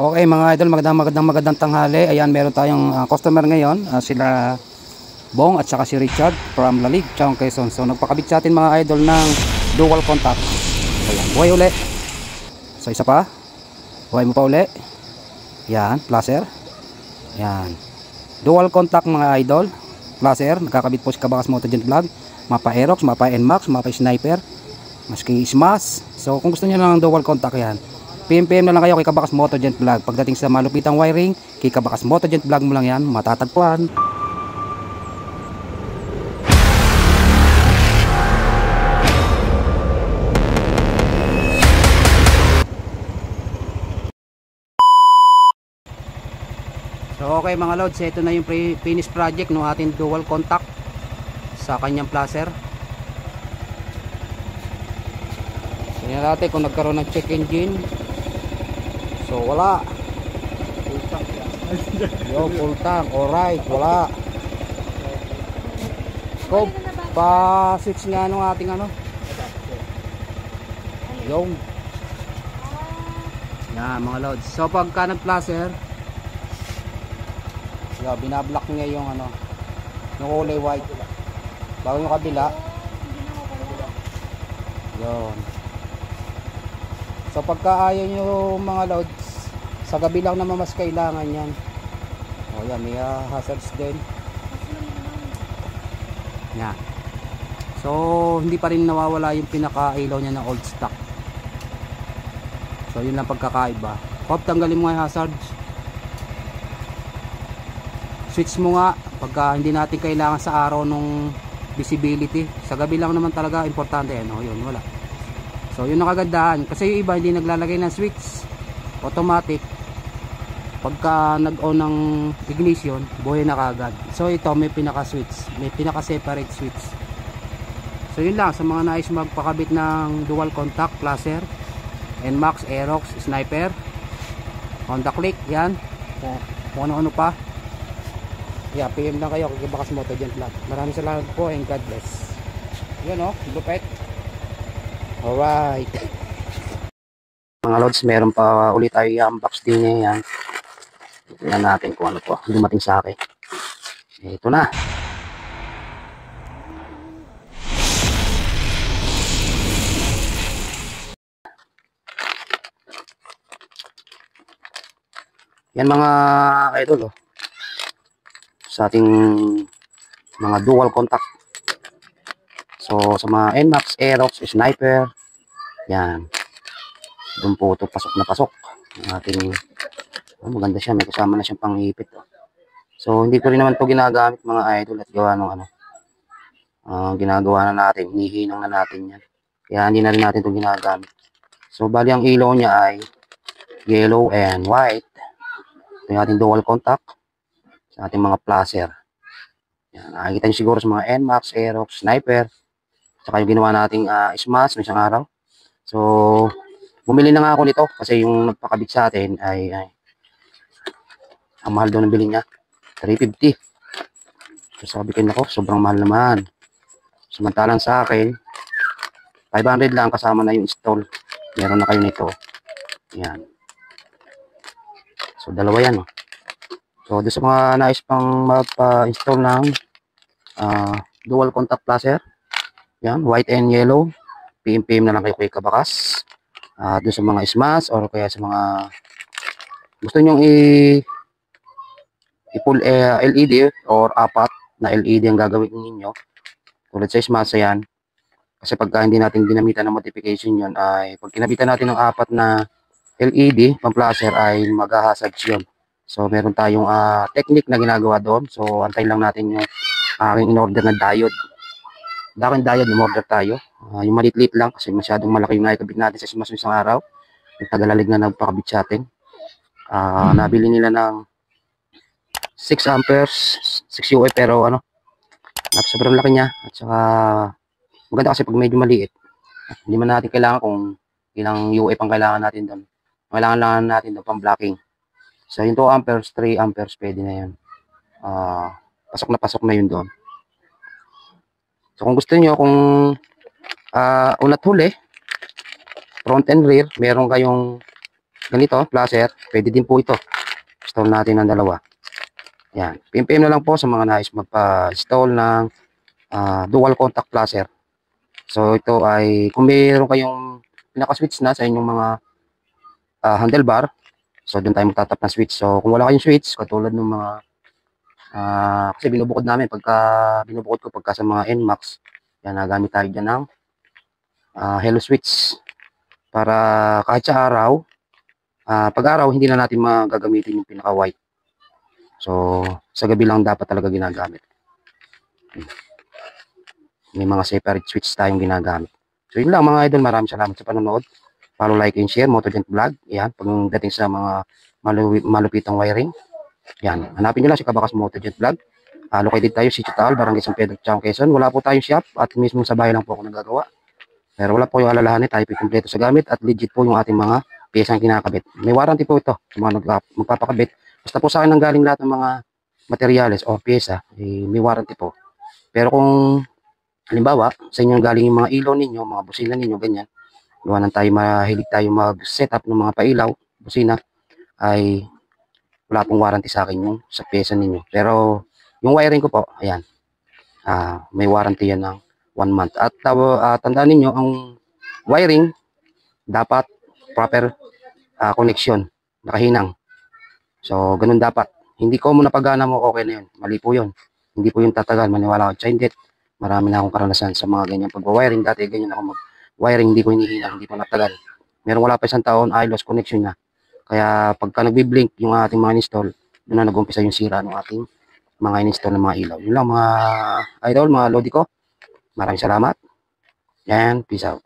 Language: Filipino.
Okay mga idol, magandang tanghali. Ayan, meron tayong customer ngayon, sila Bong at saka si Richard from Lalig, Chaong Quezon. So nagpakabit sa atin mga idol ng dual contact. Ayan, buhay uli. So isa pa, buhay mo pa uli. Yan, placer. Yan, dual contact mga idol, placer. Nagkakabit po si Kabakas Motogen Vlog, mapa Aerox, mapa NMAX, mapa Sniper, maski Smash. So kung gusto niyo ng dual contact, yan, PM na lang kayo kay Kabakas Motogen Vlog. Pagdating sa malupitang wiring, kay Kabakas Motogen Vlog mo lang yan matatagpuan. So okay mga lods, ito na yung finish project ng ating dual contact sa kanyang placer. Tingnan natin kung nagkaroon ng check engine. So wala. Full tank. Yo, full tank. Alright, wala. Scope pa switch nga nung ating ano. Yung. Yan mga lods. So pagka nag-placer, yo, binablock niya yung ano, yung kulay white. Bago yung kabila. Yun. So pagka ayaw nyo mga loads, sa gabi lang naman mas kailangan yan. O yan, may hazards din. Yan. So hindi pa rin nawawala yung pinaka-ilaw niya ng old stock. So yun lang pagkakaiba. Kop, tanggalin mo nga yung hazards. Switch mo nga pagka hindi natin kailangan sa araw nung visibility. Sa gabi lang naman talaga importante. Ano, yun, wala. So yun ang kagandahan, kasi yung iba hindi naglalagay ng switch automatic. Pagka nag-on ng ignition, buhay na kagad. So ito may pinaka switch, may pinaka separate switch. So yun lang sa mga nais magpakabit ng dual contact, placer, NMAX, Aerox, Sniper, Honda Click, yan, kung ano-ano pa. Yeah, PM lang kayo kay Kabakas Motogen Vlog. Maraming salamat po and God bless. Yun o, lupet. Alright mga lods, meron pa ulit tayo i-unbox din niya yan. Tingnan natin kung ano po dumating sa akin. Ito na. Yan mga idol, oh, sa ating mga dual contact. So sa mga NMAX, Aerox, Sniper, yan, doon po ito pasok na pasok ang ating, maganda siya, may kasama na siyang pangipit. So hindi ko rin naman ito ginagamit mga idol, at gawa ng ano, ginagawa na natin, hinihinang na natin yan, kaya hindi na rin natin ito ginagamit. So bali ang ilaw niya ay yellow and white. Ito yung ating dual contact sa ating mga placer. Yan, nakikita nyo siguro sa mga NMAX, Aerox, Sniper, saka yung ginawa nating Smash ng isang araw. So bumili na nga ako nito kasi yung nagpakabit sa atin ay ang mahal daw ng bili niya, 350. So sabi ko nako, sobrang mahal naman. Samantalang sa akin 500 lang kasama na yung install. Meron na kayo nito. Yan. So dalawa yan, oh. So doon sa mga nais pang magpa-install ng dual contact placer, yan, white and yellow, PM na lang kayo kay Kabakas. Doon sa mga Smash or kaya sa mga gusto nyong i-pull LED or apat na LED ang gagawin ninyo tulad sa Smash, yan. Kasi pagka hindi natin ginamitan ng modification yun, ay pag kinabitan natin ng apat na LED pang placer ay mag-hazard yun. So meron tayong technique na ginagawa doon. So antayin lang natin yung aking in-order na diode. Daking diode in-order tayo. Yung maliit-liit lang kasi masyadong malaki yung nakikabit natin sa Smash isang araw. Yung Tagalalig na nagpakabit sa atin. Nabili nila ng 6 amperes, 6 UA, pero ano, sobrang laki niya. At saka maganda kasi pag medyo maliit, hindi man natin kailangan kung ilang UA pang kailangan natin doon. Kailangan lang natin doon pang blocking. So yung 2 amperes, 3 amperes pwede na yan. Pasok na yun doon. So kung gusto niyo, kung una't huli, front and rear, meron kayong ganito, placer, pwede din po ito. Install natin ng dalawa. Yan. PMPM na lang po sa mga nais magpa-install ng dual contact placer. So ito ay kung mayroon kayong pinaka-switch na sa inyong mga handlebar, so doon tayo magtatap ng switch. So kung wala kayong switch, katulad ng mga kasi binubukod namin binubukod ko pagka sa mga NMAX, yan, nagamit tayo dyan ng hello switch para kahit sa araw, pag araw hindi na natin magagamitin yung pinaka white. So sa gabi lang dapat talaga ginagamit. May mga separate switch tayong ginagamit. So yun lang mga idol, maraming salamat sa panonood. Follow, like, and share Motogent Vlog. Yan, pagdating sa mga malupitang wiring, yan, hanapin nyo lang si Kabakas Motogent Vlog. Located tayo si Taal, Barangay San Pedro, Tiang, Quezon. Wala po tayong shop at mismo sa bahay lang po ako nagagawa. Pero wala po yung alalahanin, tayo po kompleto sa gamit at legit po yung ating mga piyesang kinakabit. May warranty po ito sa mga magpapakabit. Basta po sa akin nang galing lahat ng mga materyales o piyesa, may warranty po. Pero kung halimbawa, sa inyo galing yung mga ilaw ninyo, mga busina ninyo, ganyan, gawa ng tayo mahilig tayo mag-setup ng mga pailaw, busina, ay wala pong warranty sa akin yung sa pyesa ninyo. Pero yung wiring ko po, ayan, may warranty yan ng 1 month. At tandaan ninyo, ang wiring dapat proper connection, nakahinang. So, ganun dapat. Hindi ko muna pagana mo, okay na yun. Mali po yun. Hindi po yung tatagal, maniwala ko. Hindi. Marami na akong karanasan sa mga ganyan pag-wiring. Dati ganyan ako mag-wiring, hindi ko hinihinang, hindi ko natagal. Meron wala pa isang taon, ay lost connection na. Kaya pagka nagbi-blink yung ating mga install, doon na nag-umpisa yung sira ng ating mga in-install ng mga ilaw. Yun lang mga idol, mga lodi ko. Maraming salamat. And peace out.